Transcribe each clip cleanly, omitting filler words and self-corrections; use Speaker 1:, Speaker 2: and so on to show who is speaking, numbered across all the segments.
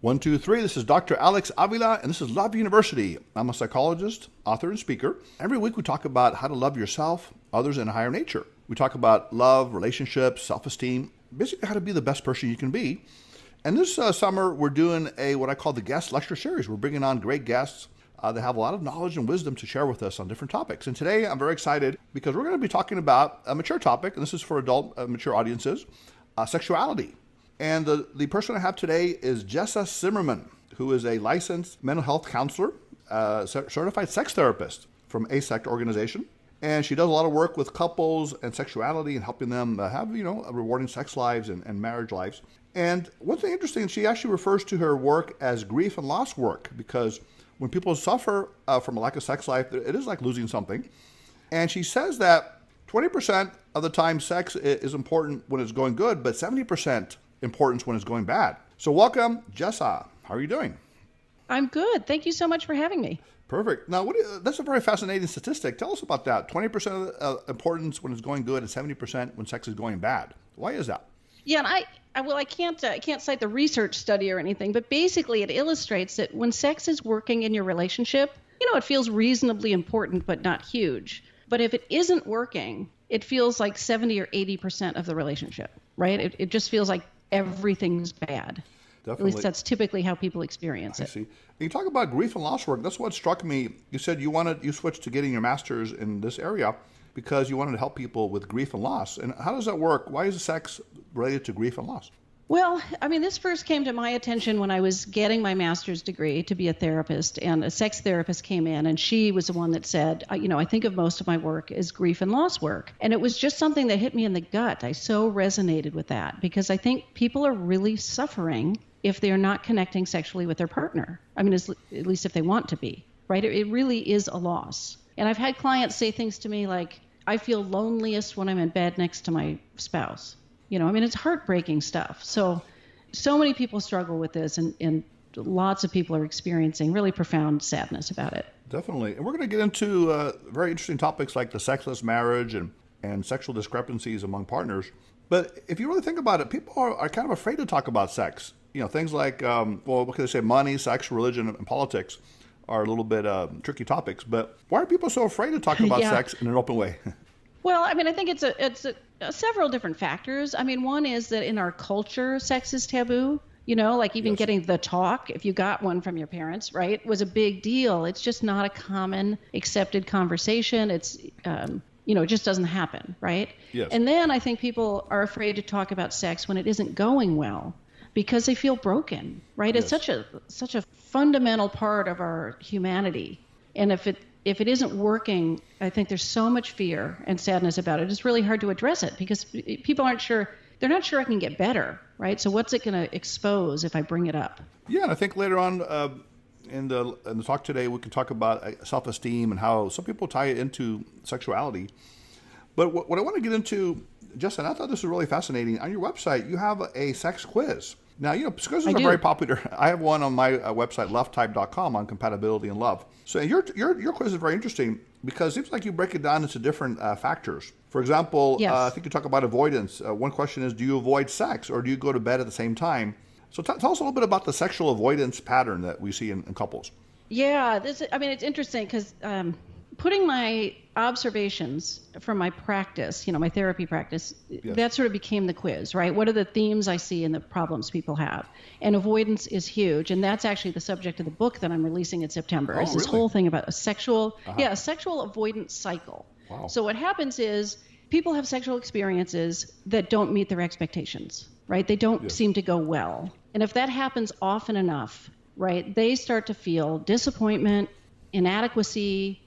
Speaker 1: One, two, three. This is Dr. Alex Avila, and this is Love University. I'm a psychologist, author, and speaker. Every week we talk about how to love yourself, others, and a higher nature. We talk about love, relationships, self-esteem, basically how to be the best person you can be. And this summer, we're doing what I call the guest lecture series. We're bringing on great guests that have a lot of knowledge and wisdom to share with us on different topics. And today, I'm very excited because we're going to be talking about a mature topic, and this is for adult, mature audiences, sexuality. And the person I have today is Jessa Zimmerman, who is a licensed mental health counselor, certified sex therapist from ASECT organization. And she does a lot of work with couples and sexuality and helping them have, rewarding sex lives and marriage lives. And one thing interesting, she actually refers to her work as grief and loss work, because when people suffer from a lack of sex life, it is like losing something. And she says that 20% of the time sex is important when it's going good, but 70% importance when it's going bad. So welcome, Jessa. How are you doing?
Speaker 2: I'm good. Thank you so much for having me.
Speaker 1: Perfect. Now, that's a very fascinating statistic. Tell us about that. 20% of importance when it's going good and 70% when sex is going bad. Why is that?
Speaker 2: Yeah, and I can't cite the research study or anything, but basically it illustrates that when sex is working in your relationship, it feels reasonably important but not huge. But if it isn't working, it feels like 70 or 80% of the relationship, right? It just feels like everything's bad.
Speaker 1: Definitely.
Speaker 2: At least that's typically how people experience it.
Speaker 1: I see. You talk about grief and loss work. That's what struck me. You said you switched to getting your master's in this area because you wanted to help people with grief and loss. And how does that work? Why is sex related to grief and loss?
Speaker 2: Well, this first came to my attention when I was getting my master's degree to be a therapist, and a sex therapist came in, and she was the one that said, I think of most of my work as grief and loss work. And it was just something that hit me in the gut. I so resonated with that because I think people are really suffering if they're not connecting sexually with their partner. At least if they want to be, right? It really is a loss. And I've had clients say things to me like, I feel loneliest when I'm in bed next to my spouse. It's heartbreaking stuff. So many people struggle with this, and lots of people are experiencing really profound sadness about it.
Speaker 1: Definitely. And we're going to get into very interesting topics like the sexless marriage and sexual discrepancies among partners. But if you really think about it, people are kind of afraid to talk about sex. Things like, what can I say, money, sex, religion, and politics are a little bit tricky topics. But why are people so afraid to talk about sex in an open way?
Speaker 2: Well, I think it's several different factors. One is that in our culture, sex is taboo. Like even getting the talk, if you got one from your parents, right, was a big deal. It's just not a common accepted conversation. It's, it just doesn't happen, right?
Speaker 1: Yes.
Speaker 2: And then I think people are afraid to talk about sex when it isn't going well because they feel broken, right?
Speaker 1: Yes.
Speaker 2: It's such a fundamental part of our humanity. And if it isn't working, I think there's so much fear and sadness about it. It's really hard to address it because people aren't sure. They're not sure it can get better, right? So what's it going to expose if I bring it up?
Speaker 1: Yeah, and I think later on in the talk today, we can talk about self-esteem and how some people tie it into sexuality. But what I want to get into, Justin, I thought this was really fascinating. On your website, you have a sex quiz. Now, quizzes are very popular. I have one on my website, lovetype.com, on compatibility and love. So your quiz is very interesting because it seems like you break it down into different factors. For example,
Speaker 2: yes.
Speaker 1: I think you talk about avoidance. One question is, do you avoid sex or do you go to bed at the same time? So tell us a little bit about the sexual avoidance pattern that we see in couples.
Speaker 2: Yeah, it's interesting because putting my observations from my practice, my therapy practice,
Speaker 1: yes.
Speaker 2: that sort of became the quiz, right? What are the themes I see and the problems people have? And avoidance is huge. And that's actually the subject of the book that I'm releasing in September. It's this whole thing about a sexual avoidance cycle.
Speaker 1: Wow.
Speaker 2: So what happens is people have sexual experiences that don't meet their expectations, right? They don't seem to go well. And if that happens often enough, right, they start to feel disappointment, inadequacy,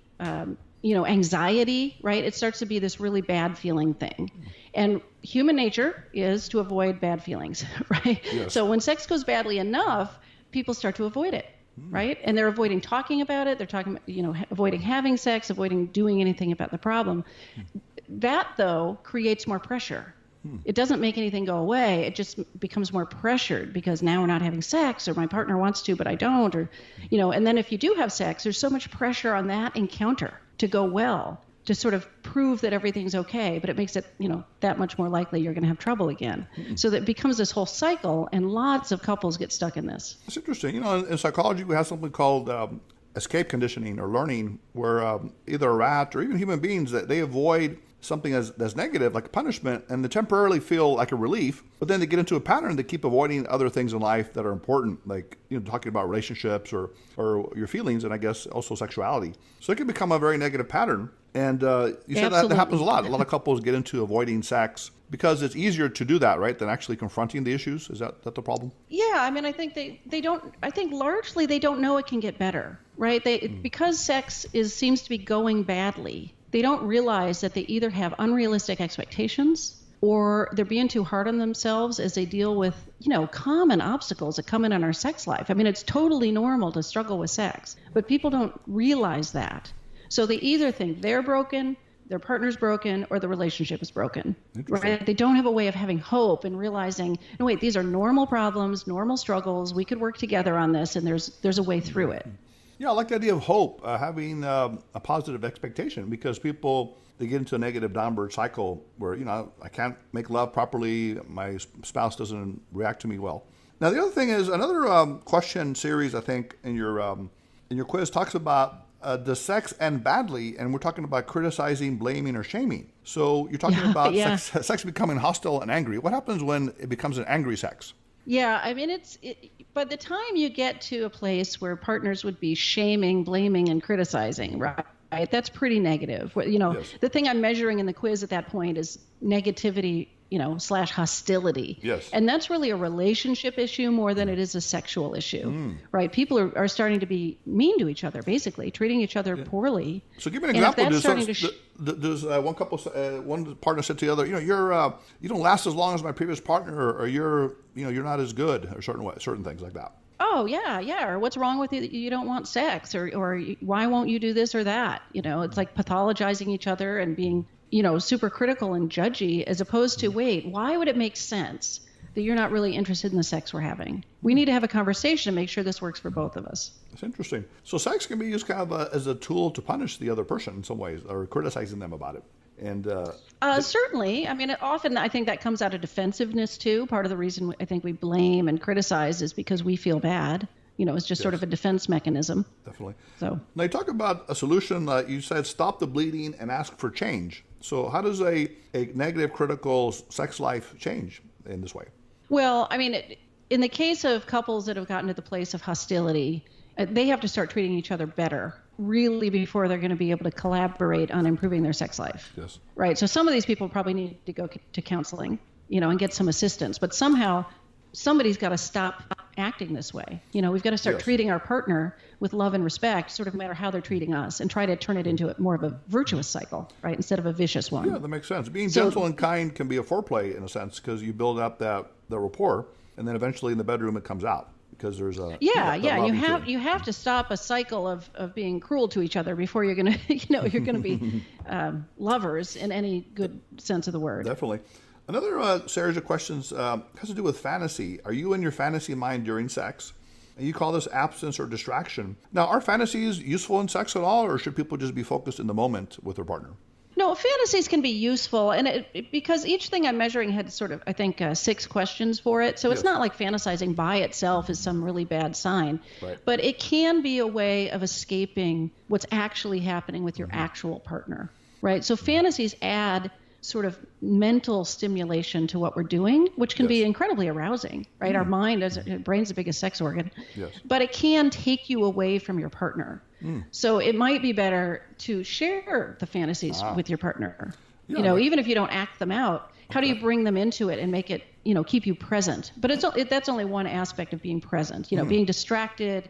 Speaker 2: anxiety, right? It starts to be this really bad feeling thing. And human nature is to avoid bad feelings, right?
Speaker 1: Yes.
Speaker 2: So when sex goes badly enough, people start to avoid it, right? And they're avoiding talking about it. They're avoiding having sex, avoiding doing anything about the problem. That, though, creates more pressure. It doesn't make anything go away. It just becomes more pressured because now we're not having sex, or my partner wants to, but I don't, or, and then if you do have sex, there's so much pressure on that encounter to go well. to sort of prove that everything's okay, but it makes it, that much more likely you're going to have trouble again. So that becomes this whole cycle, and lots of couples get stuck in this.
Speaker 1: It's interesting. In psychology, we have something called escape conditioning or learning, where either a rat or even human beings, that they avoid something that's negative, like a punishment, and they temporarily feel like a relief, but then they get into a pattern. They keep avoiding other things in life that are important, like talking about relationships or your feelings, and I guess also sexuality. So it can become a very negative pattern. And you said that happens a lot. A lot of couples get into avoiding sex because it's easier to do that, right, than actually confronting the issues. Is that the problem?
Speaker 2: Yeah, I mean, I think they don't. I think largely they don't know it can get better, right? Because sex seems to be going badly. They don't realize that they either have unrealistic expectations or they're being too hard on themselves as they deal with, common obstacles that come in our sex life. I mean, it's totally normal to struggle with sex, but people don't realize that. So they either think they're broken, their partner's broken, or the relationship is broken, right? They don't have a way of having hope and realizing, no, wait, these are normal problems, normal struggles. We could work together on this, and there's a way through it.
Speaker 1: Yeah, I like the idea of hope, having a positive expectation, because people, they get into a negative downward cycle where, I can't make love properly, my spouse doesn't react to me well. Now, the other thing is, another question series, I think, in your quiz talks about does sex end badly? And we're talking about criticizing, blaming, or shaming. So you're talking about sex becoming hostile and angry. What happens when it becomes an angry sex?
Speaker 2: Yeah, I mean, by the time you get to a place where partners would be shaming, blaming, and criticizing, right? That's pretty negative.
Speaker 1: Yes.
Speaker 2: The thing I'm measuring in the quiz at that point is negativity, / hostility.
Speaker 1: Yes.
Speaker 2: And that's really a relationship issue more than it is a sexual issue, right? People are starting to be mean to each other, basically, treating each other poorly.
Speaker 1: So give me an example. Does one partner said to the other, you don't last as long as my previous partner, or you're not as good, or certain things like that?
Speaker 2: Oh, yeah. Or what's wrong with you that you don't want sex, or why won't you do this or that? It's like pathologizing each other and being, super critical and judgy, as opposed to, wait, why would it make sense that you're not really interested in the sex we're having? We need to have a conversation to make sure this works for both of us.
Speaker 1: That's interesting. So sex can be used kind of as a tool to punish the other person in some ways, or criticizing them about it. And
Speaker 2: certainly, I mean, often I think that comes out of defensiveness too. Part of the reason I think we blame and criticize is because we feel bad. It's just sort of a defense mechanism.
Speaker 1: Definitely.
Speaker 2: So
Speaker 1: now you talk about a solution. You said stop the bleeding and ask for change. So how does a negative, critical sex life change in this way?
Speaker 2: Well, I mean, in the case of couples that have gotten to the place of hostility, they have to start treating each other better, really, before they're going to be able to collaborate on improving their sex life.
Speaker 1: Yes.
Speaker 2: Right. So some of these people probably need to go to counseling, and get some assistance. But somehow somebody's got to stop acting this way. We've got to start treating our partner with love and respect, sort of no matter how they're treating us, and try to turn it into more of a virtuous cycle, right, instead of a vicious one.
Speaker 1: Yeah, that makes sense. Being gentle and kind can be a foreplay in a sense, because you build up the rapport, and then eventually in the bedroom it comes out. Because there's a
Speaker 2: you have to stop a cycle of being cruel to each other before you're gonna you're gonna be lovers in any good sense of the word.
Speaker 1: Definitely. Another series of questions has to do with fantasy. Are you in your fantasy mind during sex? And you call this absence or distraction. Now, are fantasies useful in sex at all, or should people just be focused in the moment with their partner?
Speaker 2: No, fantasies can be useful, and because each thing I'm measuring had sort of, I think, 6 questions for it. So it's not like fantasizing by itself is some really bad sign,
Speaker 1: right.
Speaker 2: But it can be a way of escaping what's actually happening with your actual partner, right? So fantasies add sort of mental stimulation to what we're doing, which can be incredibly arousing, right? Our brain's the biggest sex organ, but it can take you away from your partner. So it might be better to share the fantasies with your partner. Even if you don't act them out, how do you bring them into it and make it, keep you present? But that's only one aspect of being present. Being distracted,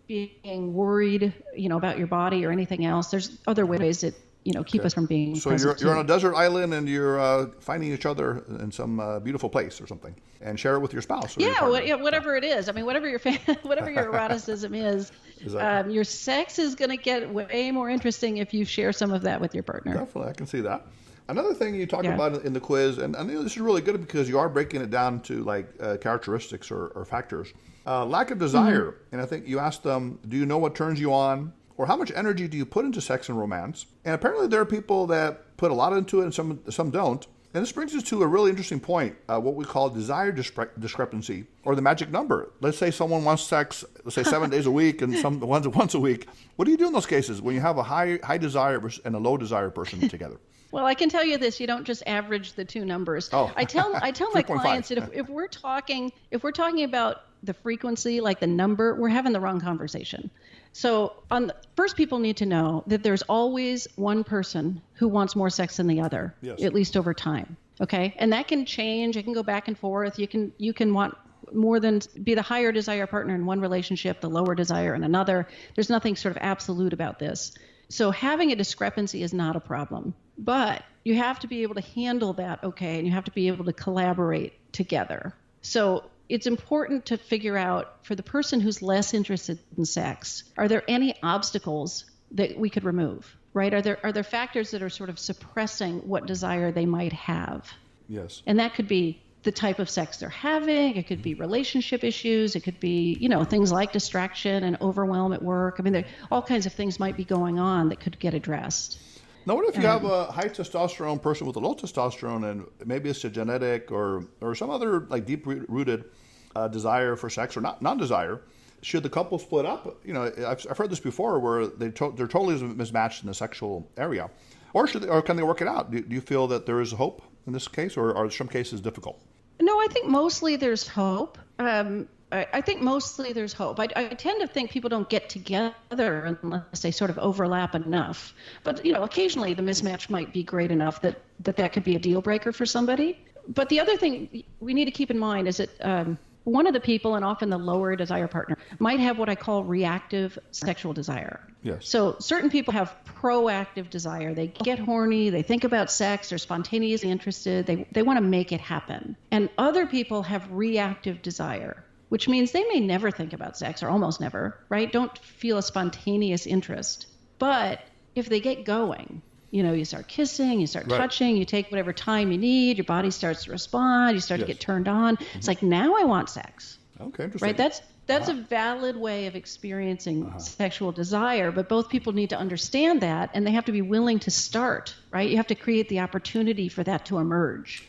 Speaker 2: being worried, about your body or anything else. There's other ways that keep us from being present.
Speaker 1: So you're on a desert island and you're finding each other in some beautiful place or something, and share it with your spouse. Or
Speaker 2: whatever it is. I mean, whatever whatever your eroticism is, exactly. Your sex is going to get way more interesting if you share some of that with your partner.
Speaker 1: Definitely, I can see that. Another thing you talk about in the quiz, and I know this is really good because you are breaking it down to characteristics or factors. Lack of desire, and I think you asked them, do you know what turns you on? Or how much energy do you put into sex and romance? And apparently there are people that put a lot into it and some don't. And this brings us to a really interesting point, what we call desire discrepancy, or the magic number. Let's say someone wants sex, let's say 7 days a week, and some once a week. What do you do in those cases when you have a high desire and a low desire person together?
Speaker 2: Well, I can tell you this: you don't just average the two numbers.
Speaker 1: Oh.
Speaker 2: I tell my clients that if we're talking about the frequency, like the number, we're having the wrong conversation. So first, people need to know that there's always one person who wants more sex than the other,
Speaker 1: yes,
Speaker 2: at least over time. Okay, and that can change. It can go back and forth. You can want more than be the higher desire partner in one relationship, the lower desire in another. There's nothing sort of absolute about this. So having a discrepancy is not a problem, but you have to be able to handle that, okay, and you have to be able to collaborate together. So it's important to figure out, for the person who's less interested in sex, are there any obstacles that we could remove, right? Are there factors that are sort of suppressing what desire they might have?
Speaker 1: Yes.
Speaker 2: And that could be the type of sex they're having. It could be relationship issues. It could be, things like distraction and overwhelm at work. I mean, all kinds of things might be going on that could get addressed.
Speaker 1: Now, what if you have a high testosterone person with a low testosterone, and maybe it's a genetic or some other like deep-rooted desire for sex or non-desire? Should the couple split up? I've heard this before where they're totally mismatched in the sexual area, or can they work it out? Do you feel that there is hope in this case, or are some cases difficult?
Speaker 2: No, I think mostly there's hope. I think mostly there's hope. I tend to think people don't get together unless they sort of overlap enough. But, occasionally the mismatch might be great enough that could be a deal breaker for somebody. But the other thing we need to keep in mind is that one of the people, and often the lower desire partner, might have what I call reactive sexual desire.
Speaker 1: Yes.
Speaker 2: So certain people have proactive desire. They get horny, they think about sex, they're spontaneously interested, they want to make it happen. And other people have reactive desire, which means they may never think about sex, or almost never, right? Don't feel a spontaneous interest. But if they get going, you start kissing, you start touching, you take whatever time you need, your body starts to respond, you start to get turned on. Mm-hmm. It's like, now I want sex.
Speaker 1: Okay, interesting.
Speaker 2: Right? That's a valid way of experiencing sexual desire, but both people need to understand that, and they have to be willing to start, right? You have to create the opportunity for that to emerge.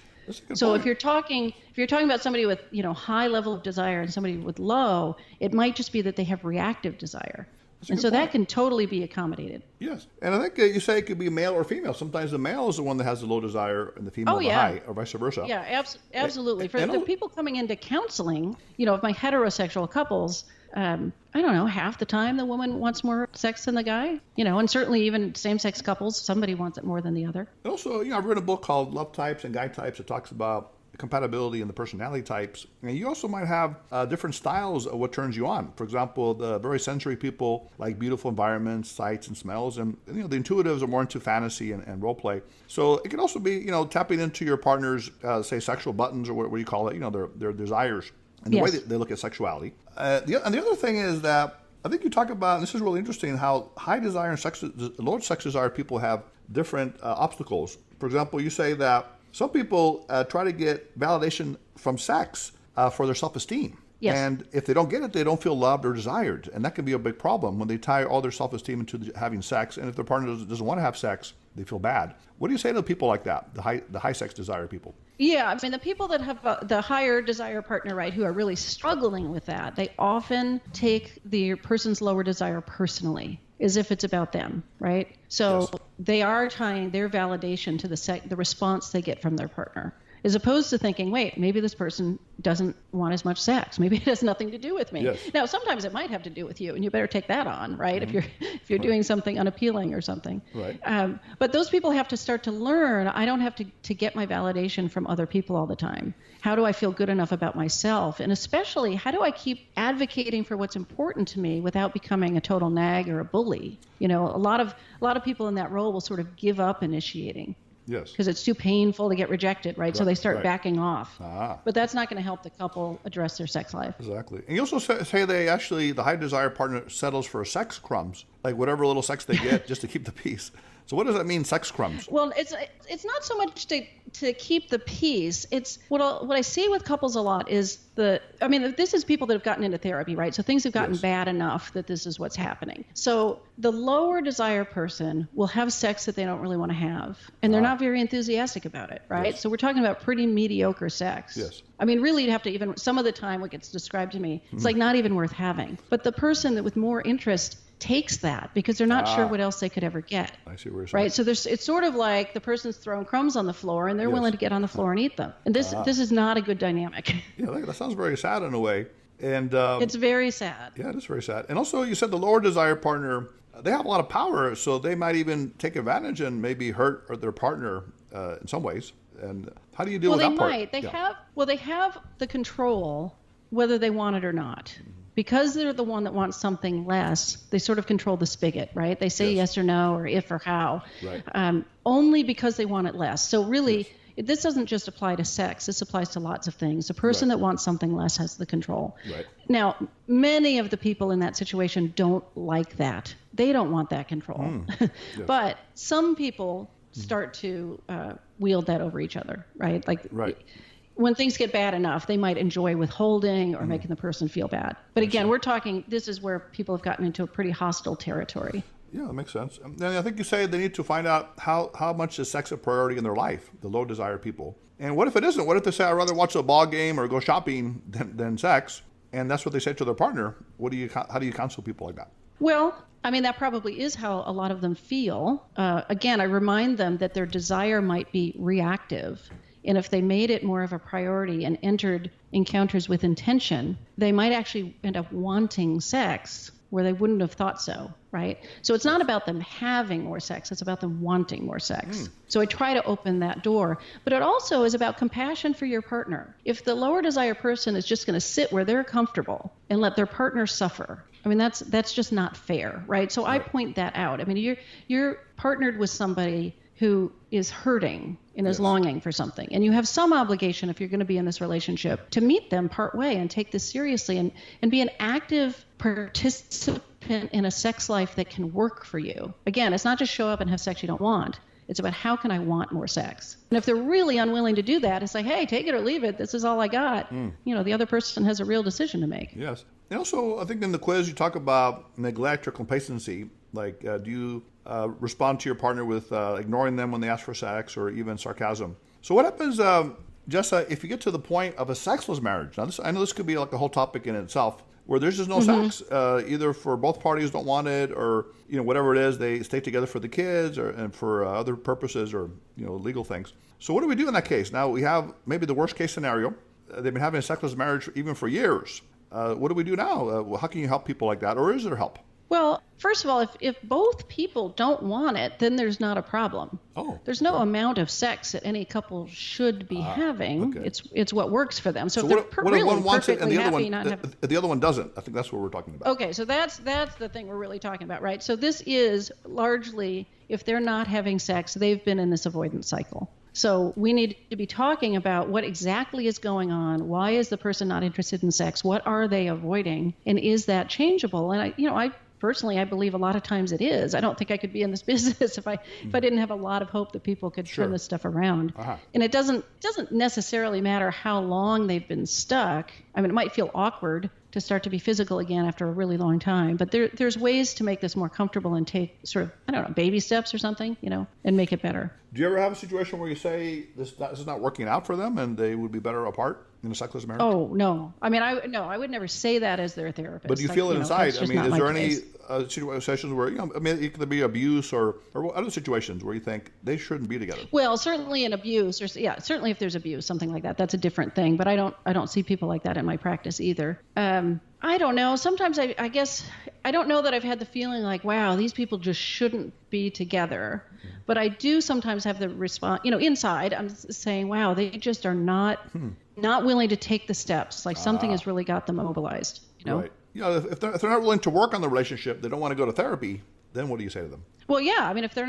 Speaker 2: So if you're talking about somebody with, high level of desire and somebody with low, it might just be that they have reactive desire. And so that can totally be accommodated.
Speaker 1: Yes. And I think you say it could be male or female. Sometimes the male is the one that has the low desire and the female the high, or vice versa.
Speaker 2: Yeah, absolutely. For the people coming into counseling, of my heterosexual couples, I don't know, half the time the woman wants more sex than the guy, and certainly even same-sex couples, somebody wants it more than the other.
Speaker 1: And also, I've read a book called Love Types and Guy Types that talks about compatibility in the personality types. And you also might have different styles of what turns you on. For example, the very sensory people like beautiful environments, sights, and smells. And the intuitives are more into fantasy and role play. So it can also be, tapping into your partner's, say, sexual buttons, or what do you call it, their desires and the way that they look at sexuality. And the other thing is that I think you talk about, and this is really interesting, how high desire and low sex desire people have different obstacles. For example, you say that some people try to get validation from sex for their self-esteem.
Speaker 2: Yes.
Speaker 1: And if they don't get it, they don't feel loved or desired. And that can be a big problem when they tie all their self-esteem into having sex. And if their partner doesn't want to have sex, they feel bad. What do you say to people like that, the high sex desire people?
Speaker 2: Yeah, I mean, the people that have the higher desire partner, right, who are really struggling with that, they often take the person's lower desire personally, as if it's about them, right? So they are tying their validation to the response they get from their partner, as opposed to thinking, wait, maybe this person doesn't want as much sex. Maybe it has nothing to do with me.
Speaker 1: Yes.
Speaker 2: Now, sometimes it might have to do with you, and you better take that on, right? Mm-hmm. If you're doing something unappealing or something.
Speaker 1: Right.
Speaker 2: But those people have to start to learn, I don't have to get my validation from other people all the time. How do I feel good enough about myself? And especially, how do I keep advocating for what's important to me without becoming a total nag or a bully? A lot of people in that role will sort of give up initiating.
Speaker 1: Yes.
Speaker 2: Because it's too painful to get rejected, right? So they start backing off. But that's not going to help the couple address their sex life.
Speaker 1: Exactly. And you also say the high desire partner settles for sex crumbs, like whatever little sex they get just to keep the peace. So what does that mean, sex crumbs?
Speaker 2: Well, it's not so much to keep the peace, it's what I see with couples a lot is this is people that have gotten into therapy, right? So things have gotten bad enough that this is what's happening. So the lower desire person will have sex that they don't really want to have, and they're not very enthusiastic about it, right? So we're talking about pretty mediocre sex.
Speaker 1: Yes.
Speaker 2: I mean, really, you'd have to even, some of the time what gets described to me, it's like not even worth having. But the person that with more interest takes that because they're not sure what else they could ever get.
Speaker 1: I see what you're saying.
Speaker 2: Right? So it's sort of like the person's throwing crumbs on the floor and they're willing to get on the floor and eat them. And this is not a good dynamic.
Speaker 1: Yeah, that sounds very sad in a way. And
Speaker 2: it's very sad.
Speaker 1: Yeah, it is very sad. And also, you said the lower desire partner, they have a lot of power, so they might even take advantage and maybe hurt their partner in some ways. And how do you deal with that part?
Speaker 2: They have the control whether they want it or not. Because they're the one that wants something less, they sort of control the spigot, right? They say yes or no, or if or how, only because they want it less. So really, this doesn't just apply to sex. This applies to lots of things. The person that wants something less has the control. Right. Now, many of the people in that situation don't like that. They don't want that control. But some people start to wield that over each other, right? When things get bad enough, they might enjoy withholding or making the person feel bad. But again, we're talking, this is where people have gotten into a pretty hostile territory.
Speaker 1: Yeah, that makes sense. And I think you say they need to find out how much is sex a priority in their life, the low desire people. And what if it isn't? What if they say, I'd rather watch a ball game or go shopping than sex? And that's what they say to their partner. How do you counsel people like that?
Speaker 2: Well, I mean, that probably is how a lot of them feel. Again, I remind them that their desire might be reactive. And if they made it more of a priority and entered encounters with intention, they might actually end up wanting sex where they wouldn't have thought so, right? So it's not about them having more sex, it's about them wanting more sex. So I try to open that door. But it also is about compassion for your partner. If the lower desire person is just going to sit where they're comfortable and let their partner suffer, I mean, that's just not fair, right? So I point that out. I mean, you're partnered with somebody who is hurting and is longing for something. And you have some obligation, if you're going to be in this relationship, to meet them part way and take this seriously and be an active participant in a sex life that can work for you. Again, it's not just show up and have sex you don't want. It's about how can I want more sex? And if they're really unwilling to do that, it's like, hey, take it or leave it. This is all I got. The other person has a real decision to make.
Speaker 1: Yes. And also, I think in the quiz you talk about neglect or complacency. Like, do you respond to your partner with ignoring them when they ask for sex or even sarcasm? So what happens, Jessa, if you get to the point of a sexless marriage? Now, I know this could be like a whole topic in itself, where there's just no sex, either for both parties don't want it, or whatever it is, they stay together for the kids and for other purposes or legal things. So what do we do in that case? Now we have maybe the worst case scenario. They've been having a sexless marriage even for years. What do we do now? How can you help people like that, or is there help?
Speaker 2: Well, first of all, if both people don't want it, then there's not a problem. There's no amount of sex that any couple should be having. Okay. It's what works for them. So if they're really
Speaker 1: one wants it and the other one doesn't, I think that's what we're talking about.
Speaker 2: Okay, so that's the thing we're really talking about, right? So this is largely, if they're not having sex, they've been in this avoidance cycle. So we need to be talking about what exactly is going on. Why is the person not interested in sex? What are they avoiding? And is that changeable? And I personally, I believe a lot of times it is. I don't think I could be in this business if I didn't have a lot of hope that people could turn this stuff around. And it doesn't necessarily matter how long they've been stuck. I mean, it might feel awkward to start to be physical again after a really long time, but there's ways to make this more comfortable and take sort of, I don't know, baby steps or something, and make it better.
Speaker 1: Do you ever have a situation where you say this is not working out for them and they would be better apart in a sexless marriage?
Speaker 2: Oh, no. I mean, I would never say that as their therapist.
Speaker 1: But do you feel it inside? I mean, is there any situations where, it could be abuse or other situations where you think they shouldn't be together?
Speaker 2: Well, certainly in abuse, certainly if there's abuse, something like that, that's a different thing. But I don't see people like that in my practice either. I don't know. Sometimes I guess I don't know that I've had the feeling like, wow, these people just shouldn't be together. But I do sometimes have the response, inside I'm saying, wow, they just are not willing to take the steps. Like something has really got them mobilized,
Speaker 1: Right. If they're not willing to work on the relationship, they don't want to go to therapy. then what do you say to them?
Speaker 2: Well, yeah. I mean, if they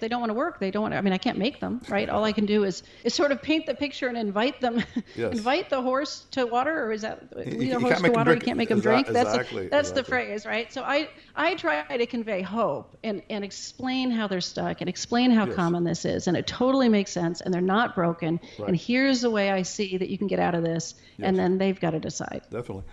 Speaker 2: don't want to work, they don't want to, I mean, I can't make them, right? All I can do is sort of paint the picture and invite them,
Speaker 1: Yes.
Speaker 2: invite the horse to water, or is that lead a
Speaker 1: You
Speaker 2: horse
Speaker 1: can't
Speaker 2: to
Speaker 1: make 'em
Speaker 2: water? You
Speaker 1: drink.
Speaker 2: can't make them drink.
Speaker 1: Exactly.
Speaker 2: That's the phrase, right? So I try to convey hope and explain how they're stuck and explain how
Speaker 1: Yes.
Speaker 2: common this is, and it totally makes sense, and they're not broken.
Speaker 1: Right.
Speaker 2: And here's the way I see that you can get out of this,
Speaker 1: Yes.
Speaker 2: and then they've got to decide.
Speaker 1: Definitely.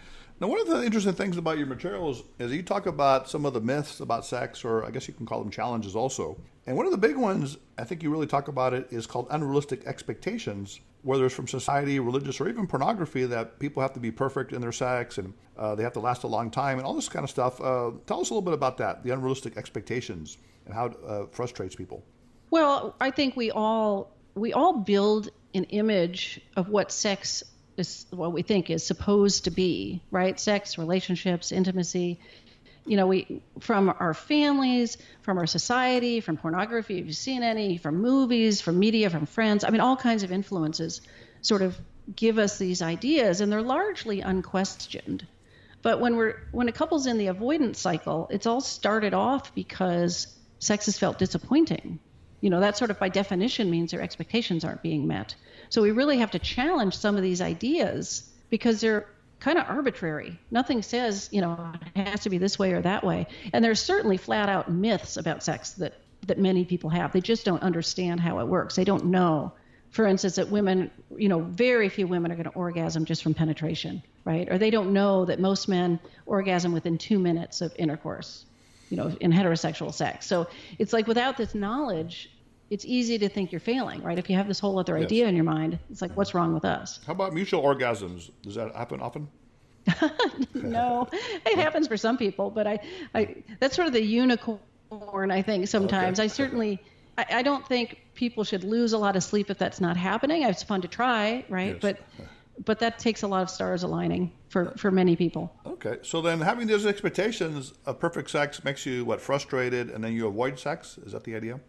Speaker 1: Now, one of the interesting things about your materials is you talk about some of the myths about sex, or I guess you can call them challenges also. And one of the big ones, I think you really talk about it, is called unrealistic expectations, whether it's from society, religious, or even pornography, that people have to be perfect in their sex and they have to last a long time and all this kind of stuff. Tell us a little bit about that, the unrealistic expectations, and how it frustrates people.
Speaker 2: Well, I think we all build an image of what sex is, what we think is supposed to be, right? Sex, relationships, intimacy. You know, we, from our families, from our society, from pornography, if you've seen any, from movies, from media, from friends. I mean, all kinds of influences sort of give us these ideas, and they're largely unquestioned. But when a couple's in the avoidance cycle, it's all started off because sex has felt disappointing. You know, that sort of by definition means their expectations aren't being met. So we really have to challenge some of these ideas because they're kind of arbitrary. Nothing says, you know, it has to be this way or that way. And there's certainly flat out myths about sex that many people have. They just don't understand how it works. They don't know, for instance, that women, you know, very few women are going to orgasm just from penetration, right? Or they don't know that most men orgasm within 2 minutes of intercourse, you know, in heterosexual sex. So it's like without this knowledge, it's easy to think you're failing, right? If you have this whole other
Speaker 1: Yes.
Speaker 2: idea in your mind, it's like, what's wrong with us?
Speaker 1: How about mutual orgasms? Does that happen often?
Speaker 2: No, it happens for some people, but I that's sort of the unicorn, I think, sometimes.
Speaker 1: Okay.
Speaker 2: I don't think people should lose a lot of sleep if that's not happening. It's fun to try, right?
Speaker 1: Yes.
Speaker 2: But that takes a lot of stars aligning for many people.
Speaker 1: Okay, so then having those expectations of perfect sex makes you frustrated, and then you avoid sex. Is that the idea?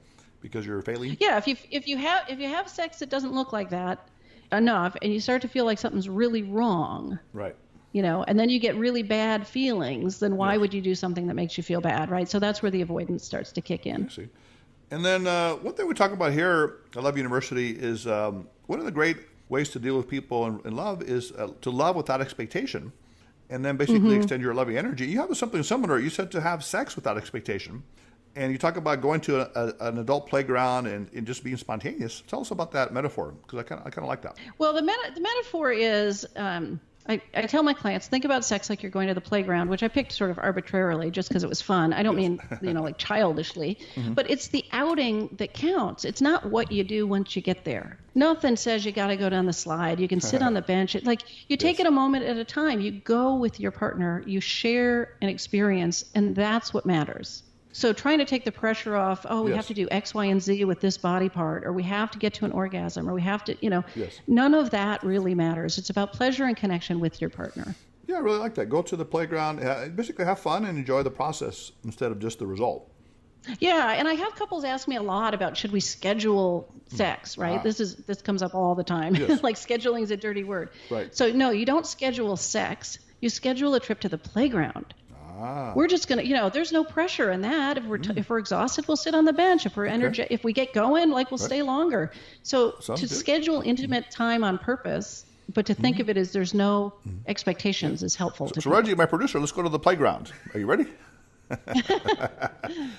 Speaker 1: Because you're failing?
Speaker 2: Yeah, if you have sex that doesn't look like that enough, and you start to feel like something's really wrong,
Speaker 1: Right.
Speaker 2: you know, and then you get really bad feelings, then why
Speaker 1: Yes.
Speaker 2: would you do something that makes you feel bad, right? So that's where the avoidance starts to kick in.
Speaker 1: I see. And then one thing we talk about here at Love University is one of the great ways to deal with people in love is to love without expectation, and then basically extend your loving energy. You have something similar. You said to have sex without expectation. And you talk about going to an adult playground and just being spontaneous. Tell us about that metaphor, because I kind of like that.
Speaker 2: Well, the metaphor is, I tell my clients, think about sex like you're going to the playground, which I picked sort of arbitrarily just because it was fun. I don't mean, you know, like childishly, but it's the outing that counts. It's not what you do once you get there. Nothing says you got to go down the slide. You can sit on the bench. Like you take it a moment at a time. You go with your partner. You share an experience, and that's what matters. So trying to take the pressure off, we
Speaker 1: Yes.
Speaker 2: have to do X, Y, and Z with this body part, or we have to get to an orgasm, or we have to, you know,
Speaker 1: Yes.
Speaker 2: none of that really matters. It's about pleasure and connection with your partner.
Speaker 1: Yeah, I really like that. Go to the playground, basically have fun and enjoy the process instead of just the result.
Speaker 2: Yeah, and I have couples ask me a lot about should we schedule sex, right? This comes up all the time.
Speaker 1: Yes.
Speaker 2: Like scheduling is a dirty word.
Speaker 1: Right.
Speaker 2: So no, you don't schedule sex. You schedule a trip to the playground.
Speaker 1: Ah,
Speaker 2: We're just gonna, you know, there's no pressure in that. If we're exhausted, we'll sit on the bench. If we're if we get going, like we'll stay longer. So
Speaker 1: Sounds
Speaker 2: to
Speaker 1: good.
Speaker 2: schedule intimate time on purpose, but to think of it as there's no expectations is helpful to
Speaker 1: so
Speaker 2: people.
Speaker 1: Reggie, my producer, let's go to the playground. Are you ready?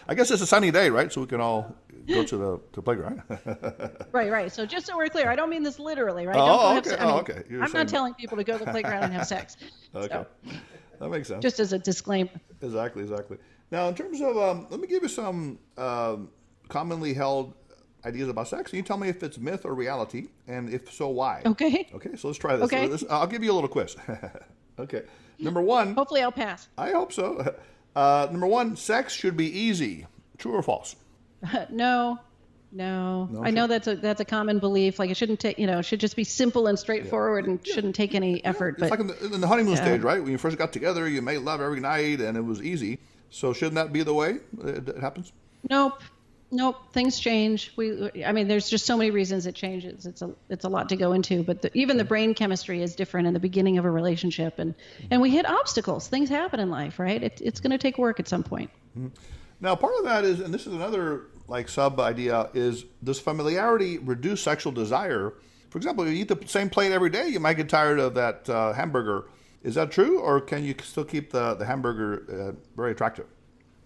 Speaker 1: I guess it's a sunny day, right? So we can all go to the playground.
Speaker 2: Right. So just so we're clear, I don't mean this literally, right?
Speaker 1: Oh,
Speaker 2: Don't go have
Speaker 1: okay.
Speaker 2: se- I mean,
Speaker 1: Okay. You're
Speaker 2: I'm
Speaker 1: saying-
Speaker 2: not telling people to go to the playground and have sex.
Speaker 1: Okay,
Speaker 2: So,
Speaker 1: that makes sense.
Speaker 2: just as a disclaimer.
Speaker 1: Exactly. Now, in terms of, let me give you some commonly held ideas about sex, and you tell me if it's myth or reality, and if so, why.
Speaker 2: Okay.
Speaker 1: Okay, so let's try this.
Speaker 2: Okay.
Speaker 1: I'll give you a little quiz. Okay. Number one,
Speaker 2: Hopefully I'll pass.
Speaker 1: I hope so. Number one, sex should be easy. True or false?
Speaker 2: No. I know that's a common belief. Like it shouldn't take, you know, it should just be simple and straightforward and shouldn't take any effort.
Speaker 1: It's
Speaker 2: But
Speaker 1: like in the honeymoon stage, right? When you first got together, you made love every night, and it was easy. So shouldn't that be the way it happens?
Speaker 2: nope. Things change. I mean, there's just so many reasons it changes. It's a lot to go into. But even the brain chemistry is different in the beginning of a relationship, and we hit obstacles. Things happen in life, right? It's going to take work at some point.
Speaker 1: Now, part of that is, and this is another like sub idea, is does familiarity reduce sexual desire? For example, if you eat the same plate every day, you might get tired of that hamburger. Is that true, or can you still keep the hamburger very attractive?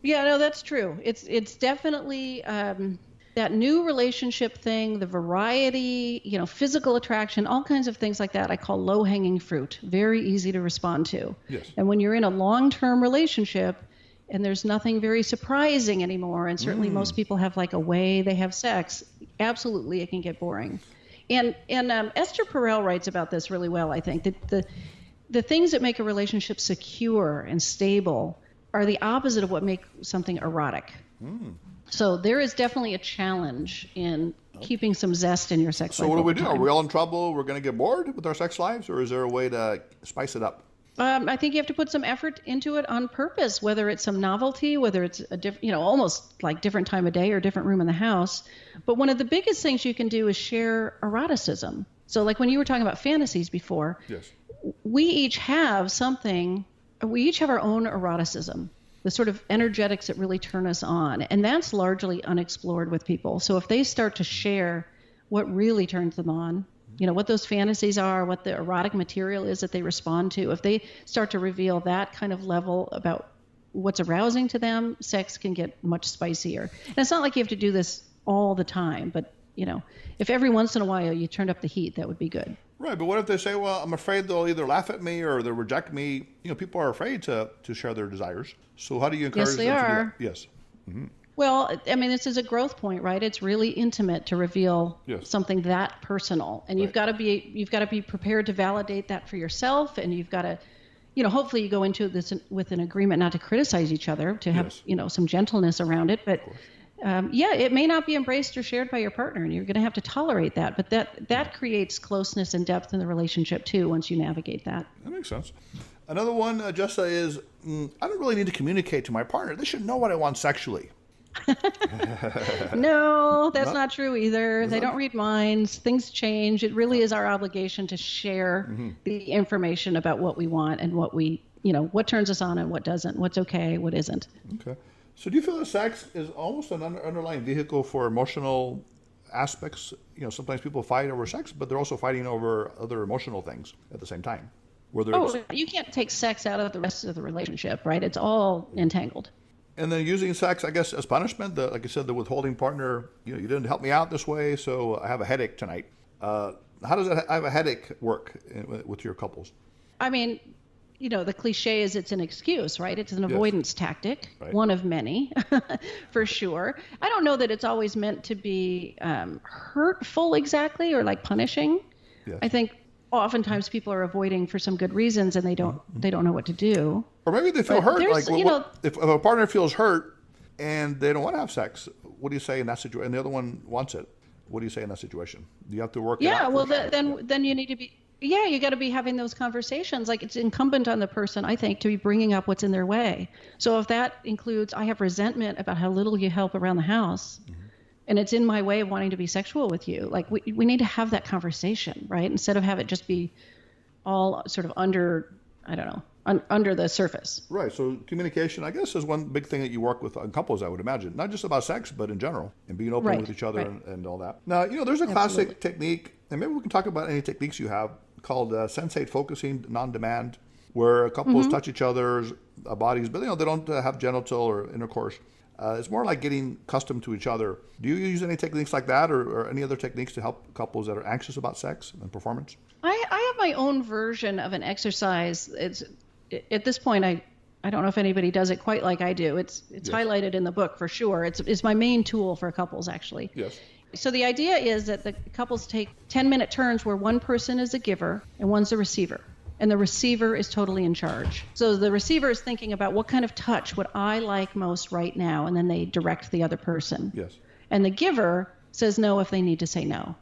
Speaker 2: Yeah, no, that's true. It's definitely that new relationship thing, the variety, physical attraction, all kinds of things like that I call low-hanging fruit, very easy to respond to.
Speaker 1: Yes.
Speaker 2: And when you're in a long-term relationship and there's nothing very surprising anymore, and certainly most people have like a way they have sex, absolutely it can get boring. And Esther Perel writes about this really well, I think, that the things that make a relationship secure and stable are the opposite of what make something erotic. So there is definitely a challenge in keeping some zest in your sex life.
Speaker 1: So what do we do?
Speaker 2: over
Speaker 1: Are
Speaker 2: time.
Speaker 1: we all in trouble? We're going to get bored with our sex lives, or is there a way to spice it up?
Speaker 2: I think you have to put some effort into it on purpose, whether it's some novelty, whether it's a different, almost like different time of day or different room in the house. But one of the biggest things you can do is share eroticism. So like when you were talking about fantasies before,
Speaker 1: Yes.
Speaker 2: we each have our own eroticism, the sort of energetics that really turn us on. And that's largely unexplored with people. So if they start to share what really turns them on, what those fantasies are, what the erotic material is that they respond to, if they start to reveal that kind of level about what's arousing to them, sex can get much spicier. And it's not like you have to do this all the time, but if every once in a while you turned up the heat, that would be good.
Speaker 1: Right, but what if they say, well, I'm afraid they'll either laugh at me or they'll reject me? People are afraid to share their desires. So how do you encourage
Speaker 2: Yes, they
Speaker 1: them
Speaker 2: are.
Speaker 1: to do that? Yes.
Speaker 2: Well, I mean, this is a growth point, right? It's really intimate to reveal
Speaker 1: Yes.
Speaker 2: something that personal, and you've got to be prepared to validate that for yourself, and you've got to, hopefully you go into this with an agreement not to criticize each other, to have
Speaker 1: Yes.
Speaker 2: some gentleness around it, but. It may not be embraced or shared by your partner, and you're going to have to tolerate that. But that creates closeness and depth in the relationship too. Once you navigate that.
Speaker 1: That makes sense. Another one, Jessa, is I don't really need to communicate to my partner. They should know what I want sexually.
Speaker 2: No, that's not true either. They don't read minds. Things change. It really is our obligation to share the information about what we want and what what turns us on and what doesn't, what's okay, what isn't.
Speaker 1: Okay. So do you feel that sex is almost an underlying vehicle for emotional aspects? Sometimes people fight over sex, but they're also fighting over other emotional things at the same time.
Speaker 2: You can't take sex out of the rest of the relationship, right? It's all entangled.
Speaker 1: And then using sex, I guess, as punishment, like you said, the withholding partner, you didn't help me out this way, so I have a headache tonight. How does that I have a headache work with your couples?
Speaker 2: I mean, the cliche is it's an excuse, right? It's an avoidance tactic,
Speaker 1: Right.
Speaker 2: one of many, for sure. I don't know that it's always meant to be hurtful exactly or like punishing.
Speaker 1: Yes.
Speaker 2: I think oftentimes people are avoiding for some good reasons and they don't know what to do.
Speaker 1: Or maybe they feel
Speaker 2: But
Speaker 1: hurt. Like,
Speaker 2: there's,
Speaker 1: if a partner feels hurt and they don't want to have sex, what do you say in that situation? And the other one wants it. What do you say in that situation? Do you have to work it out?
Speaker 2: Well,
Speaker 1: first?
Speaker 2: then you need to be. Yeah, you got to be having those conversations. Like it's incumbent on the person, I think, to be bringing up what's in their way. So if that includes, I have resentment about how little you help around the house, and it's in my way of wanting to be sexual with you, like we need to have that conversation, right? Instead of have it just be all sort of under, I don't know, under the surface.
Speaker 1: Right. So communication, I guess, is one big thing that you work with on couples, I would imagine. Not just about sex, but in general, and being open
Speaker 2: Right,
Speaker 1: with each other
Speaker 2: right.
Speaker 1: and all that. Now, there's a classic
Speaker 2: Absolutely.
Speaker 1: technique, and maybe we can talk about any techniques you have, called sensate focusing non-demand, where couples touch each other's bodies, but they don't have genital or intercourse. It's more like getting accustomed to each other. Do you use any techniques like that, or any other techniques to help couples that are anxious about sex and performance?
Speaker 2: I have my own version of an exercise. It's at this point I don't know if anybody does it quite like I do. It's
Speaker 1: Yes.
Speaker 2: highlighted in the book for sure. It's my main tool for couples actually.
Speaker 1: Yes.
Speaker 2: So the idea is that the couples take 10-minute turns where one person is a giver and one's a receiver. And the receiver is totally in charge. So the receiver is thinking about what kind of touch would I like most right now, and then they direct the other person.
Speaker 1: Yes.
Speaker 2: And the giver says no if they need to say no.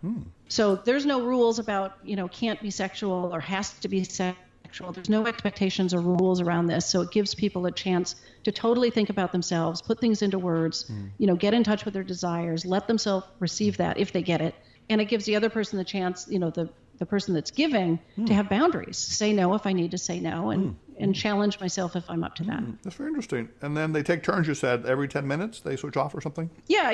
Speaker 2: So there's no rules about, can't be sexual or has to be sexual. There's no expectations or rules around this. So it gives people a chance to totally think about themselves, put things into words, get in touch with their desires, let themselves receive that if they get it. And it gives the other person the chance, the person that's giving to have boundaries. Say no if I need to say no, and and challenge myself if I'm up to that.
Speaker 1: That's very interesting. And then they take turns, you said, every 10 minutes they switch off or something?
Speaker 2: Yeah.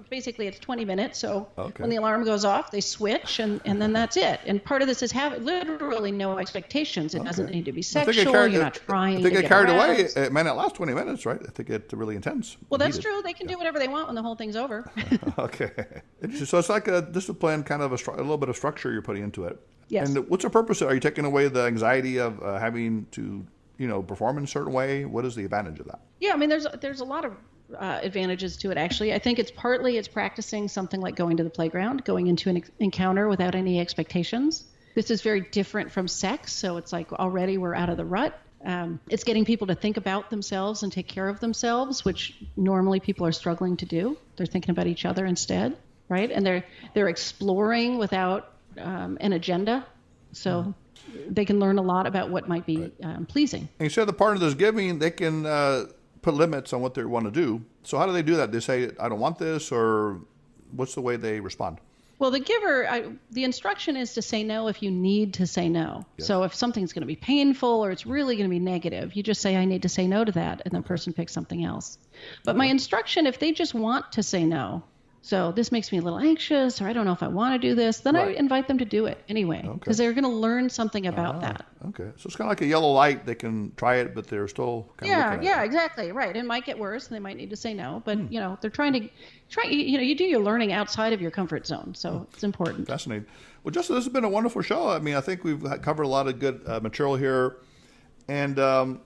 Speaker 2: Basically it's 20 minutes. So when the alarm goes off, they switch, and then that's it. And part of this is having literally no expectations. It doesn't need to be sexual. You're not trying to
Speaker 1: If they get carried away,
Speaker 2: aroused.
Speaker 1: it may not last 20 minutes, right? If they get really intense.
Speaker 2: Well, that's true. They can do whatever they want when the whole thing's over.
Speaker 1: Okay. So it's like a discipline, kind of a little bit of structure you're putting into it.
Speaker 2: Yes.
Speaker 1: And what's the purpose? Are you taking away the anxiety of having to, perform in a certain way? What is the advantage of that?
Speaker 2: Yeah, I mean, there's a lot of advantages to it, actually. I think it's practicing something like going to the playground, going into an encounter without any expectations. This is very different from sex, so it's like already we're out of the rut. It's getting people to think about themselves and take care of themselves, which normally people are struggling to do. They're thinking about each other instead, right? And they're exploring without an agenda, so they can learn a lot about what might be pleasing.
Speaker 1: And you said the partner that's giving, they can put limits on what they want to do. So how do they do that? They say, I don't want this, or what's the way they respond?
Speaker 2: Well, the giver, the instruction is to say no if you need to say no. Yes. So if something's going to be painful or it's really going to be negative, you just say, I need to say no to that, and the person picks something else. But my instruction, if they just want to say no, so this makes me a little anxious, or I don't know if I want to do this, then I invite them to do it anyway, because they're going to learn something about that.
Speaker 1: Okay. So it's kind of like a yellow light. They can try it, but they're still kind of looking at it. Yeah,
Speaker 2: exactly. Right. It might get worse, and they might need to say no, but they're trying to you do your learning outside of your comfort zone. So it's important.
Speaker 1: Fascinating. Well, Jessa, this has been a wonderful show. I mean, I think we've covered a lot of good material here. And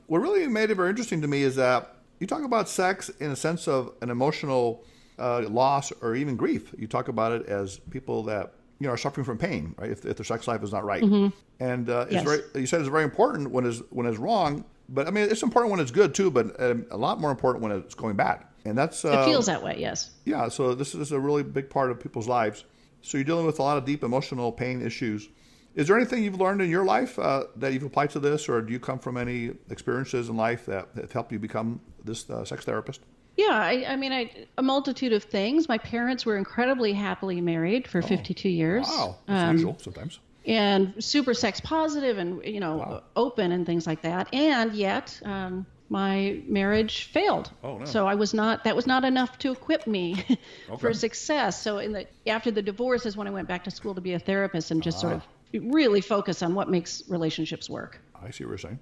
Speaker 1: what really made it very interesting to me is that you talk about sex in a sense of an emotional loss or even grief. You talk about it as people that are suffering from pain, right? If their sex life is not right, and you said it's very important when it's wrong. But I mean, it's important when it's good too, but a lot more important when it's going bad. And that's
Speaker 2: it feels that way, yes.
Speaker 1: Yeah. So this is a really big part of people's lives. So you're dealing with a lot of deep emotional pain issues. Is there anything you've learned in your life that you've applied to this, or do you come from any experiences in life that have helped you become this sex therapist?
Speaker 2: Yeah, I mean, a multitude of things. My parents were incredibly happily married for 52 years.
Speaker 1: Wow, that's unusual sometimes.
Speaker 2: And super sex positive and, open and things like that. And yet, my marriage failed.
Speaker 1: Oh, no.
Speaker 2: So that was not enough to equip me for success. So after the divorce is when I went back to school to be a therapist and just sort of really focus on what makes relationships work.
Speaker 1: I see what you're saying.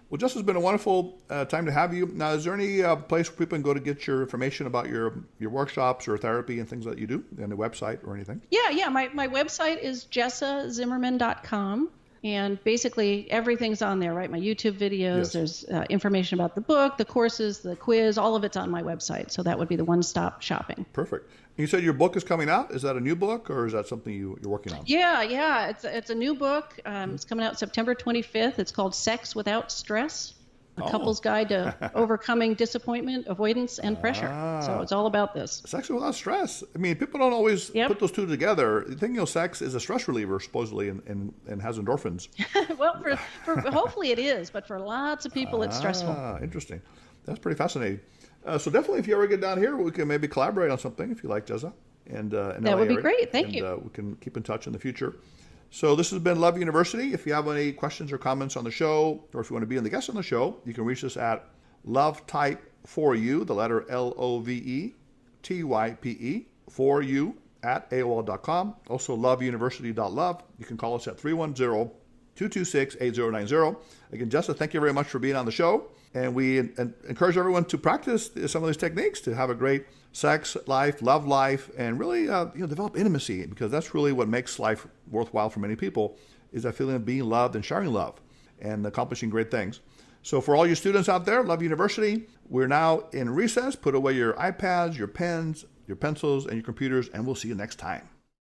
Speaker 1: Well, Jess, it's been a wonderful time to have you. Now, is there any place where people can go to get your information about your workshops or therapy and things that you do, and the website or anything?
Speaker 2: Yeah. My website is jessazimmerman.com. And basically everything's on there, right? My YouTube videos, there's information about the book, the courses, the quiz, all of it's on my website. So that would be the one-stop shopping.
Speaker 1: Perfect. You said your book is coming out. Is that a new book, or is that something you're working on?
Speaker 2: Yeah. It's a new book. It's coming out September 25th. It's called Sex Without Stress, a couple's guide to overcoming disappointment, avoidance, and pressure. So it's all about this.
Speaker 1: Sex without stress. I mean, people don't always put those two together. You think, sex is a stress reliever, supposedly, and has endorphins.
Speaker 2: Well, for hopefully it is, but for lots of people it's stressful.
Speaker 1: Interesting. That's pretty fascinating. So definitely, if you ever get down here, we can maybe collaborate on something if you like, Jessa. And
Speaker 2: that would be great. Thank you.
Speaker 1: We can keep in touch in the future. So this has been Love University. If you have any questions or comments on the show, or if you want to be the guest on the show, you can reach us at lovetype4u, the letter LOVETYPE, for you at AOL.com. Also loveuniversity.love. You can call us at 310-226-8090. Again, Jessa, thank you very much for being on the show. And we encourage everyone to practice some of these techniques to have a great sex life, love life, and really develop intimacy, because that's really what makes life worthwhile for many people, is that feeling of being loved and sharing love and accomplishing great things. So for all you students out there, Love University, we're now in recess. Put away your iPads, your pens, your pencils, and your computers, and we'll see you next time.